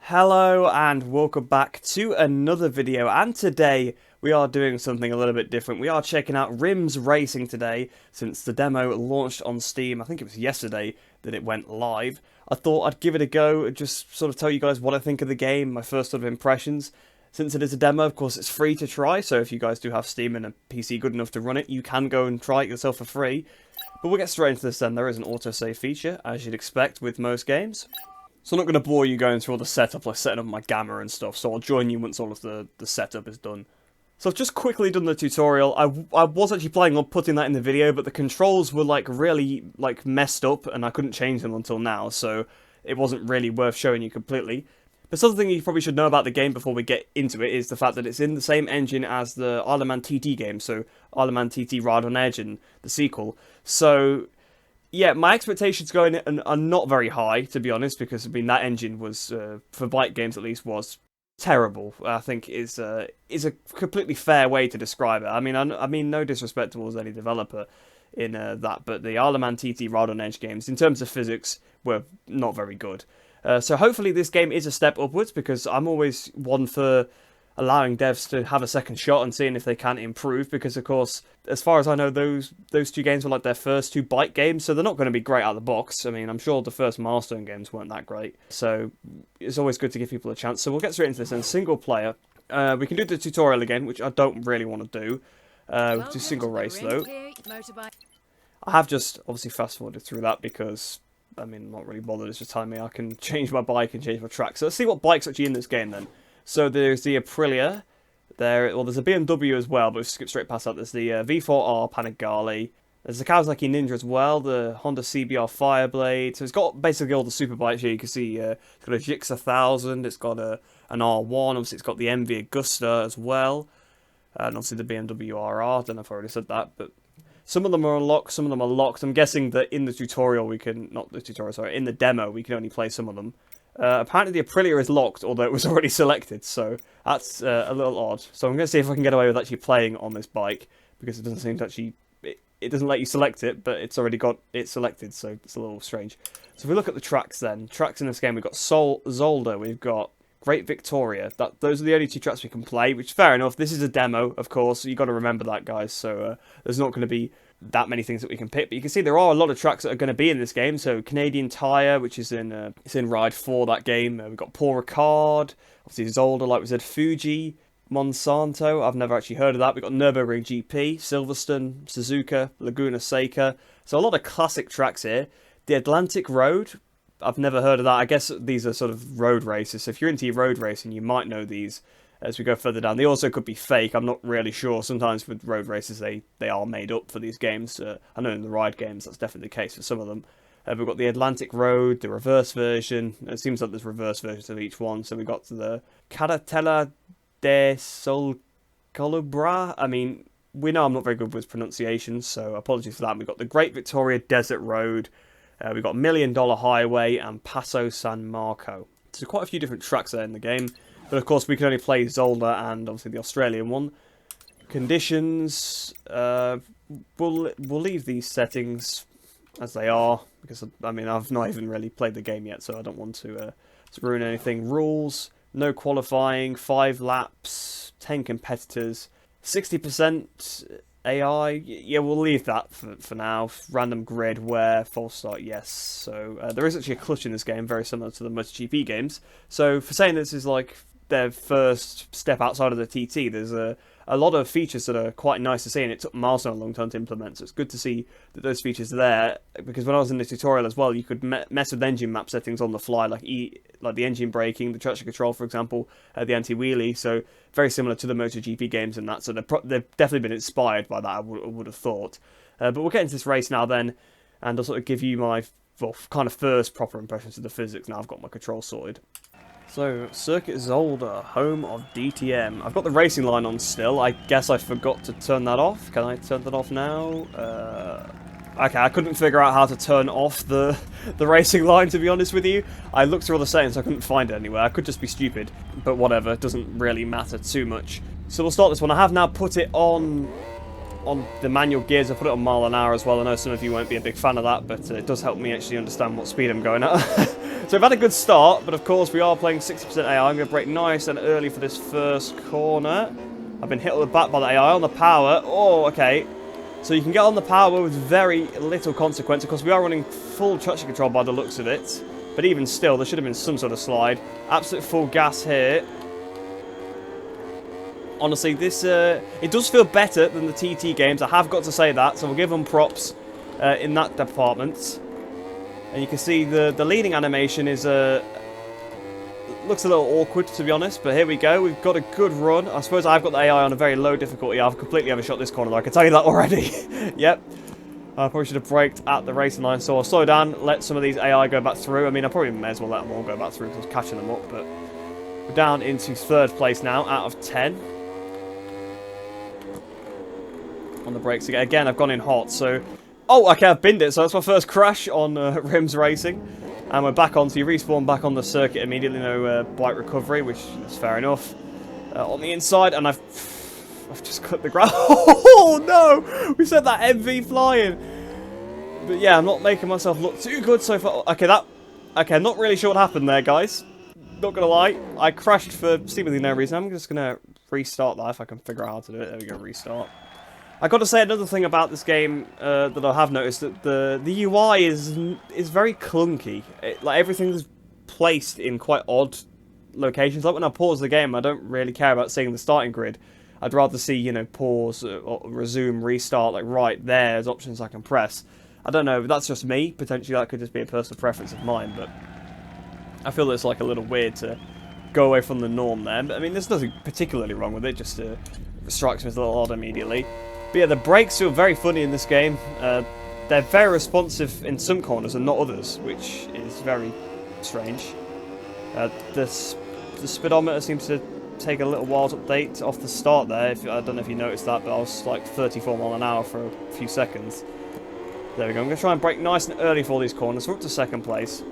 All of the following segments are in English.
Hello and welcome back to another video, and today we are doing something a little bit different. We are checking out RIMS Racing today, since the demo launched on Steam. I think it was yesterday that it went live. I thought I'd give it a go and just sort of tell you guys what I think of the game, my first sort of impressions. Since it is a demo, of course it's free to try, so if you guys do have Steam and a PC good enough to run it, you can go and try it yourself for free. But we'll get straight into this then. There is an autosave feature, as you'd expect with most games. So I'm not going to bore you going through all the setup, like setting up my gamma and stuff, so I'll join you once all of the setup is done. So I've just quickly done the tutorial. I was actually planning on putting that in the video, but the controls were really messed up, and I couldn't change them until now, so it wasn't really worth showing you completely. But something you probably should know about the game before we get into it is the fact that it's in the same engine as the Isle of Man TT game, so Isle of Man TT Ride on Edge and the sequel. So yeah, my expectations going in are not very high, to be honest, because I mean that engine was, for bike games at least, was terrible. I think is a completely fair way to describe it. I mean no disrespect towards any developer in that, but the Isle of Man TT Ride on Edge games, in terms of physics, were not very good. So hopefully this game is a step upwards, because I'm always one for allowing devs to have a second shot and seeing if they can improve, because of course, as far as I know, those two games were like their first two bike games, so they're not going to be great out of the box. I mean, I'm sure the first Milestone games weren't that great, so it's always good to give people a chance. So we'll get straight into this, and single player. We can do the tutorial again, which I don't really want to do. We'll do single race though. I have just obviously fast forwarded through that because, I mean, I'm not really bothered. It's just telling me I can change my bike and change my track. So let's see what bike's actually in this game then. So there's the Aprilia. There's a BMW as well, but we'll skip straight past that. There's the V4R Panigale. There's the Kawasaki Ninja as well, the Honda CBR Fireblade. So it's got basically all the super bikes here. You can see it's got a GX 1000, it's got an R1, obviously it's got the MV Agusta as well. And obviously the BMW RR, I don't know if I already said that, but some of them are unlocked, some of them are locked. I'm guessing that in the tutorial we can, not the tutorial, sorry, in the demo we can only play some of them. Apparently the Aprilia is locked, although it was already selected, so that's a little odd. So I'm going to see if I can get away with actually playing on this bike, because it doesn't seem to actually, it doesn't let you select it, but it's already got it selected, so it's a little strange. So if we look at the tracks then, tracks in this game, we've got Zolder, we've got Great Victoria. Those are the only two tracks we can play, which fair enough. This is a demo, of course, so you've got to remember that, guys, so there's not going to be that many things that we can pick, but you can see there are a lot of tracks that are going to be in this game. So Canadian Tire, which is in it's in Ride 4, that game. We've got Paul Ricard, obviously Zolder, like we said, Fuji, Monsanto. I've never actually heard of that. We've got Nürburgring GP, Silverstone, Suzuka, Laguna Seca. So a lot of classic tracks here. The Atlantic Road, I've never heard of that. I guess these are sort of road races. So if you're into your road racing, you might know these as we go further down. They also could be fake, I'm not really sure. Sometimes with road races they are made up for these games. I know in the ride games that's definitely the case for some of them. We've got the Atlantic Road, the reverse version. It seems like there's reverse versions of each one. So we got the Carretera de Sol Colubra. I mean, we know I'm not very good with pronunciations, so apologies for that. We've got the Great Victoria Desert Road. We've got $1 Million Highway and Paso San Marco. So quite a few different tracks there in the game. But of course we can only play Zolder and obviously the Australian one. Conditions, we'll leave these settings as they are, because I mean I've not even really played the game yet, so I don't want to ruin anything. Rules, no qualifying, 5 laps, 10 competitors, 60% AI, yeah, we'll leave that for now. Random grid, where, false start, yes. So there is actually a clutch in this game, very similar to the MotoGP games. So for saying this is like their first step outside of the TT, there's a lot of features that are quite nice to see, and it took Milestone a long time to implement, so it's good to see that those features are there, because when I was in the tutorial as well, you could mess with engine map settings on the fly, like the engine braking, the traction control, for example, the anti-wheelie, so very similar to the MotoGP games and that, so they've definitely been inspired by that, I would have thought. But we'll get into this race now then, and I'll sort of give you my kind of first proper impressions of the physics now I've got my control sorted. So, Circuit Zolder, home of DTM. I've got the racing line on still. I guess I forgot to turn that off. Can I turn that off now? Okay, I couldn't figure out how to turn off the racing line, to be honest with you. I looked through all the settings, I couldn't find it anywhere. I could just be stupid, but whatever. It doesn't really matter too much. So we'll start this one. I have now put it on the manual gears. I put it on mile an hour as well. I know some of you won't be a big fan of that, but it does help me actually understand what speed I'm going at. So we've had a good start, but of course we are playing 60% AI. I'm going to brake nice and early for this first corner. I've been hit on the back by the AI on the power. Oh, okay. So you can get on the power with very little consequence. Of course, we are running full traction control by the looks of it. But even still, there should have been some sort of slide. Absolute full gas here. Honestly, this it does feel better than the TT games. I have got to say that, so we'll give them props in that department. And you can see the leading animation is looks a little awkward, to be honest. But here we go. We've got a good run. I suppose I've got the AI on a very low difficulty. I've completely overshot this corner, though. I can tell you that already. Yep. I probably should have braked at the racing line, so I'll slow down, let some of these AI go back through. I mean, I probably may as well let them all go back through because I was catching them up, but we're down into 3rd place now out of 10. On the brakes again. Again, I've gone in hot, so... Oh, okay, I've binned it, so that's my first crash on RIMS Racing. And we're back on, so you respawn back on the circuit immediately, no bike recovery, which is fair enough. On the inside, and I've just cut the ground. Oh no! We sent that MV flying. But yeah, I'm not making myself look too good so far. Okay, I'm not really sure what happened there, guys. Not gonna lie, I crashed for seemingly no reason. I'm just gonna restart that if I can figure out how to do it. There we go, restart. I got to say another thing about this game that I have noticed, that the UI is very clunky. Like everything's placed in quite odd locations. Like when I pause the game, I don't really care about seeing the starting grid. I'd rather see, you know, pause, or resume, restart, like right there as options I can press. I don't know, that's just me. Potentially that could just be a personal preference of mine, but I feel it's like a little weird to go away from the norm there. But I mean, there's nothing particularly wrong with it, just strikes me as a little odd immediately. But yeah, the brakes feel very funny in this game. They're very responsive in some corners and not others, which is very strange. The speedometer seems to take a little while to update off the start there. I don't know if you noticed that, but I was like 34 miles an hour for a few seconds. There we go. I'm going to try and brake nice and early for all these corners. We're up to 2nd place.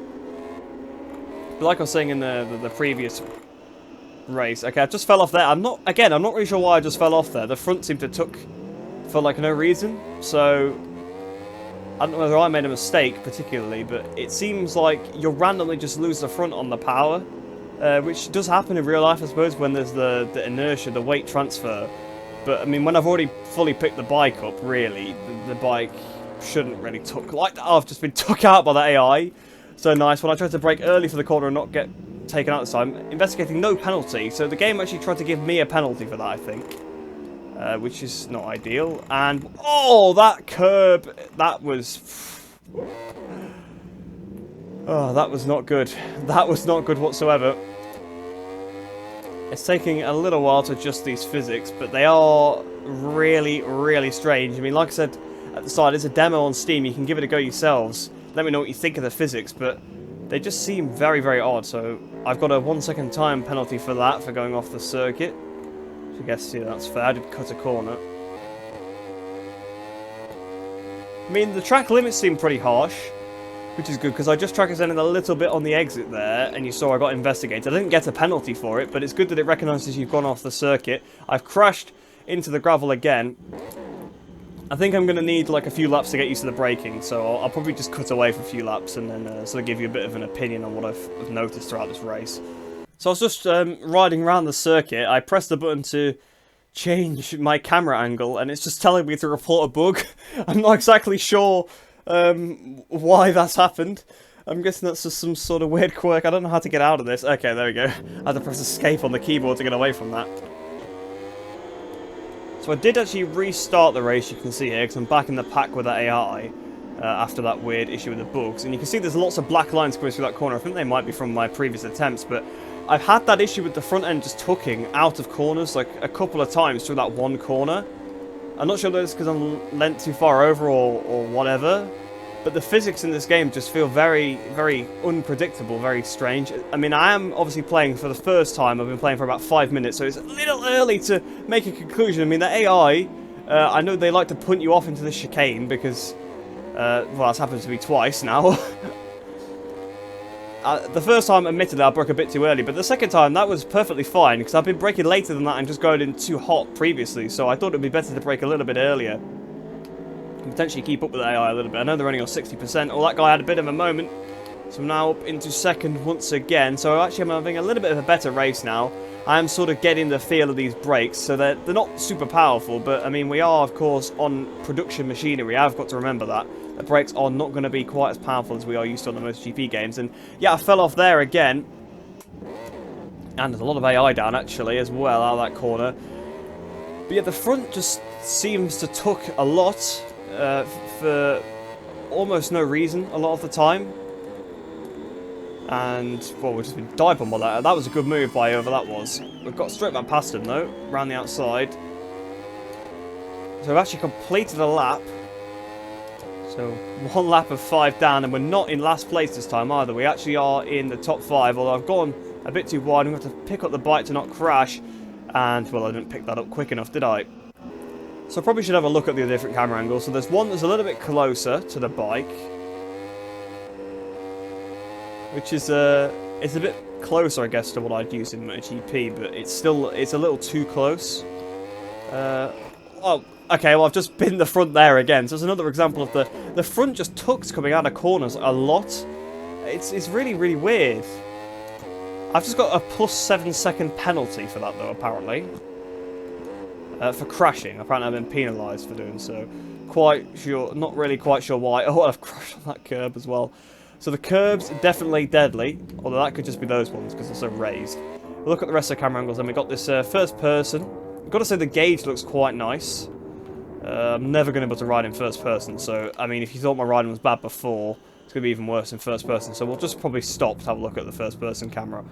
But like I was saying in the previous race, okay, I just fell off there. I'm not really sure why I just fell off there. The front seemed to tuck for like no reason, so I don't know whether I made a mistake particularly, but it seems like you'll randomly just lose the front on the power, which does happen in real life, I suppose, when there's the inertia, the weight transfer. But I mean, when I've already fully picked the bike up, really, the bike shouldn't really tuck like that. Oh, I've just been took out by the AI. So nice. When I tried to brake early for the corner and not get taken out this time, investigating no penalty. So the game actually tried to give me a penalty for that, I think. Which is not ideal. And, oh, that curb, that was... Oh, that was not good. That was not good whatsoever. It's taking a little while to adjust these physics, but they are really, really strange. I mean, like I said at the start, it's a demo on Steam. You can give it a go yourselves. Let me know what you think of the physics, but they just seem very, very odd. So I've got a 1 second time penalty for that, for going off the circuit. I guess, yeah, that's fair. I did cut a corner. I mean, the track limits seem pretty harsh, which is good, because I just track extended a little bit on the exit there, and you saw I got investigated. I didn't get a penalty for it, but it's good that it recognises you've gone off the circuit. I've crashed into the gravel again. I think I'm going to need like a few laps to get used to the braking, so I'll probably just cut away for a few laps and then sort of give you a bit of an opinion on what I've noticed throughout this race. So I was just riding around the circuit. I pressed the button to change my camera angle, and it's just telling me to report a bug. I'm not exactly sure why that's happened. I'm guessing that's just some sort of weird quirk. I don't know how to get out of this. Okay, there we go. I had to press escape on the keyboard to get away from that. So I did actually restart the race, you can see here, because I'm back in the pack with that AI after that weird issue with the bugs. And you can see there's lots of black lines going through that corner. I think they might be from my previous attempts, but I've had that issue with the front end just tucking out of corners like a couple of times through that one corner. I'm not sure whether it's because I'm leant too far over or whatever, but the physics in this game just feel very, very unpredictable, very strange. I mean, I am obviously playing for the first time. I've been playing for about 5 minutes, so it's a little early to make a conclusion. I mean, the AI, I know they like to punt you off into the chicane because, well, that's happened to me twice now. The first time, admittedly, I broke a bit too early, but the second time, that was perfectly fine, because I've been braking later than that and just going in too hot previously, so I thought it would be better to brake a little bit earlier. And potentially keep up with the AI a little bit. I know they're only on 60%. Oh, that guy had a bit of a moment. So I'm now up into second once again. So actually I'm having a little bit of a better race now. I am sort of getting the feel of these brakes. So they're not super powerful, but I mean we are of course on production machinery. I've got to remember that. The brakes are not going to be quite as powerful as we are used to on the MotoGP games. And yeah, I fell off there again. And there's a lot of AI down actually as well out of that corner. But yeah, the front just seems to tuck a lot for almost no reason a lot of the time. And, well, we've just been dive bombed by that. That was a good move by whoever that was. We've got straight back past him, though, around the outside. So we've actually completed a lap. So, 1 lap of 5 down, and we're not in last place this time either. We actually are in the top 5, although I've gone a bit too wide. I'm going to have to pick up the bike to not crash. And, well, I didn't pick that up quick enough, did I? So I probably should have a look at the different camera angles. So there's one that's a little bit closer to the bike. Which is it's a bit closer, I guess, to what I'd use in MotoGP, but it's a little too close. Oh, okay, well I've just been the front there again. So it's another example of the front just tucks coming out of corners a lot. It's really, really weird. I've just got a plus 7-second penalty for that though, apparently. For crashing. Apparently I've been penalised for doing so. Not really quite sure why. Oh, I've crashed on that curb as well. So the curbs are definitely deadly, although that could just be those ones because they're so raised. We'll look at the rest of the camera angles, and we've got this first person. I've got to say the gauge looks quite nice. I'm never going to be able to ride in first person, so I mean if you thought my riding was bad before, it's going to be even worse in first person. So we'll just probably stop to have a look at the first person camera.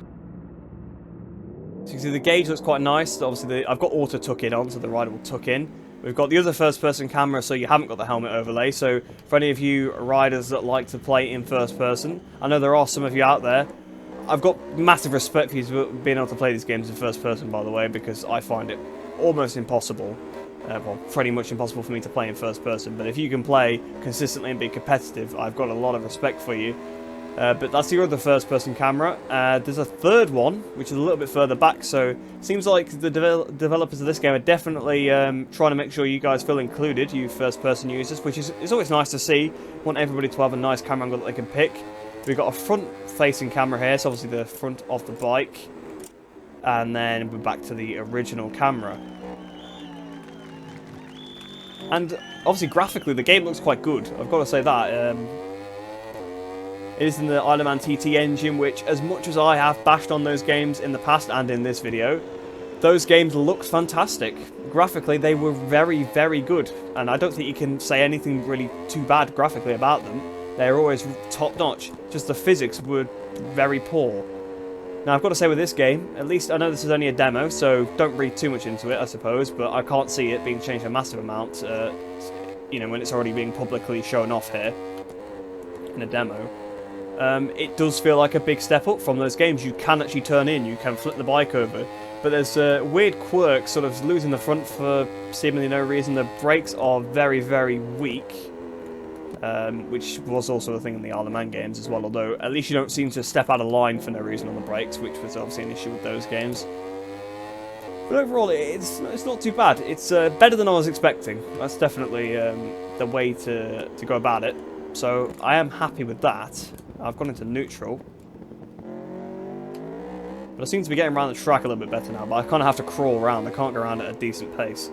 So you can see the gauge looks quite nice. Obviously I've got auto tuck in on, so the rider will tuck in. We've got the other first-person camera, so you haven't got the helmet overlay. So for any of you riders that like to play in first person, I know there are some of you out there. I've got massive respect for you being able to play these games in first person, by the way, because I find it almost impossible. Well, pretty much impossible for me to play in first person. But if you can play consistently and be competitive, I've got a lot of respect for you. But that's your other first-person camera. There's a third one, which is a little bit further back, so it seems like the developers of this game are definitely trying to make sure you guys feel included, you first-person users, which is always nice to see. Want everybody to have a nice camera angle that they can pick. We've got a front-facing camera here, so obviously the front of the bike. And then we're back to the original camera. And obviously, graphically, the game looks quite good. I've got to say that. It is in the Isle of Man TT engine, which, as much as I have bashed on those games in the past and in this video, those games looked fantastic. Graphically, they were very, very good. And I don't think you can say anything really too bad graphically about them. They're always top-notch. Just the physics were very poor. Now, I've got to say with this game, at least I know this is only a demo, so don't read too much into it, I suppose, but I can't see it being changed a massive amount, you know, when it's already being publicly shown off here in a demo. It does feel like a big step up from those games. You can actually turn in, you can flip the bike over, but there's weird quirks, sort of losing the front for seemingly no reason. The brakes are very, very weak, which was also a thing in the Isle of Man games as well, although at least you don't seem to step out of line for no reason on the brakes, which was obviously an issue with those games. But overall, it's not too bad. It's better than I was expecting. That's definitely the way to go about it. So I am happy with that. I've gone into neutral. But I seem to be getting around the track a little bit better now, but I kind of have to crawl around. I can't go around at a decent pace.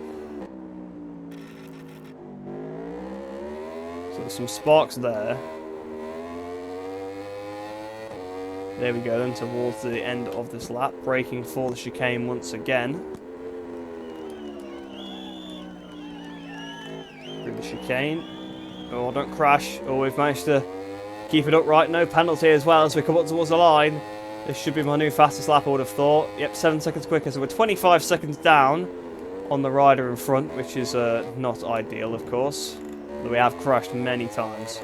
So there's some sparks there. There we go then, towards the end of this lap. Braking for the chicane once again. Through the chicane. Oh, don't crash. Oh, we've managed to keep it upright. No penalty as well as we come up towards the line. This should be my new fastest lap, I would have thought. Yep, 7 seconds quicker. So we're 25 seconds down on the rider in front, which is not ideal, of course. But we have crashed many times.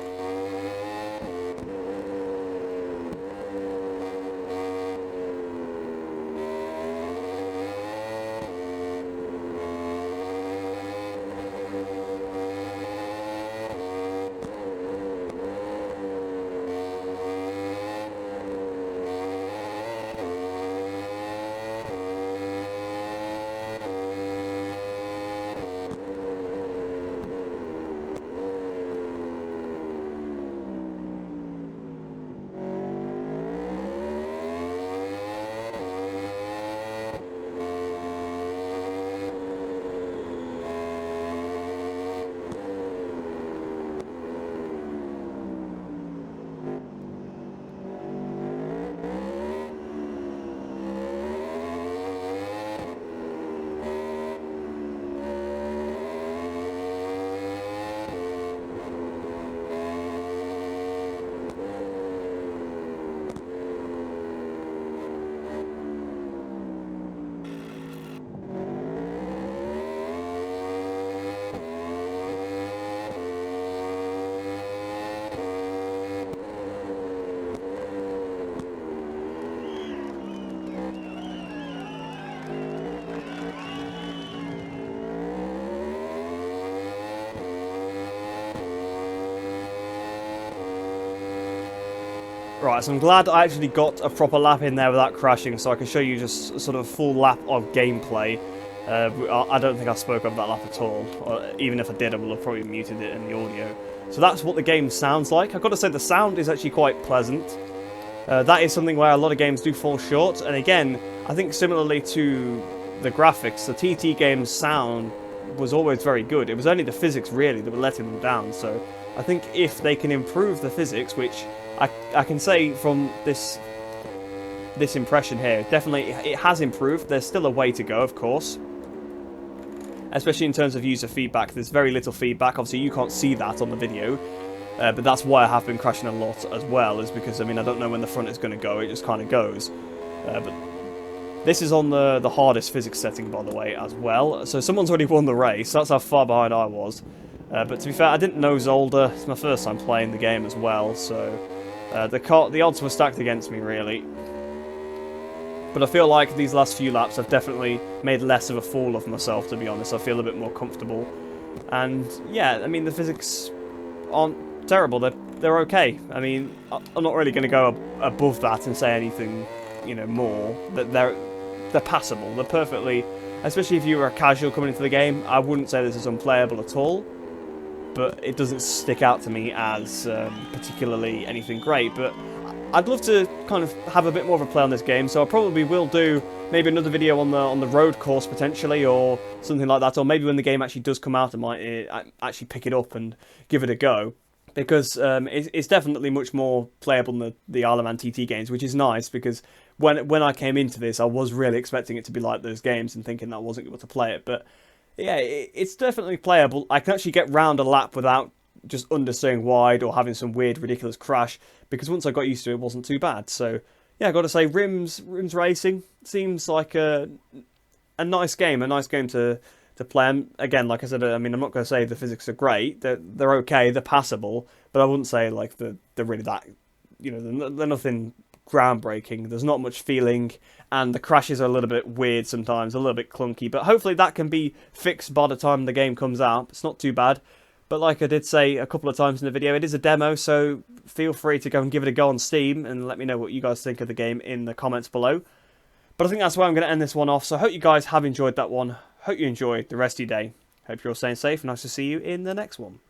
Right, so I'm glad I actually got a proper lap in there without crashing, so I can show you just sort of a full lap of gameplay. I don't think I spoke of that lap at all, or even if I did, I would have probably muted it in the audio. So that's what the game sounds like. I've got to say the sound is actually quite pleasant. That is something where a lot of games do fall short, and again, I think similarly to the graphics, the TT game's sound was always very good. It was only the physics really that were letting them down, so I think if they can improve the physics, which I can say from this impression here, definitely it has improved. There's still a way to go, of course, especially in terms of user feedback. There's very little feedback. Obviously, you can't see that on the video, but that's why I have been crashing a lot as well, is because, I mean, I don't know when the front is going to go. It just kind of goes. But this is on the hardest physics setting, by the way, as well. So someone's already won the race. That's how far behind I was. But to be fair, I didn't know Zolder. It's my first time playing the game as well, so the odds were stacked against me, really. But I feel like these last few laps I've definitely made less of a fool of myself, to be honest. I feel a bit more comfortable. And yeah, I mean, the physics aren't terrible. They're okay. I mean, I'm not really going to go above that and say anything, you know, more. They're passable. They're perfectly, especially if you were a casual coming into the game, I wouldn't say this is unplayable at all. But it doesn't stick out to me as particularly anything great. But I'd love to kind of have a bit more of a play on this game, so I probably will do maybe another video on the road course potentially, or something like that, or maybe when the game actually does come out, I might actually pick it up and give it a go, because it's definitely much more playable than the Isle of Man TT games, which is nice, because when I came into this, I was really expecting it to be like those games and thinking that I wasn't able to play it, but yeah, it's definitely playable. I can actually get round a lap without just understeering wide or having some weird, ridiculous crash, because once I got used to it, it wasn't too bad. So yeah, I got to say, RIMS Racing seems like a nice game, to play. And again, like I said, I mean, I'm not going to say the physics are great. They're okay, they're passable, but I wouldn't say like they're really that, you know, they're nothing groundbreaking. There's not much feeling, and the crashes are a little bit weird sometimes, a little bit clunky, but hopefully that can be fixed by the time the game comes out. It's not too bad. But like I did say a couple of times in the video, it is a demo, so feel free to go and give it a go on Steam and let me know what you guys think of the game in the comments below. But I think that's where I'm going to end this one off, so I hope you guys have enjoyed that one. Hope you enjoy the rest of your day. Hope you're all staying safe, and nice to see you in the next one.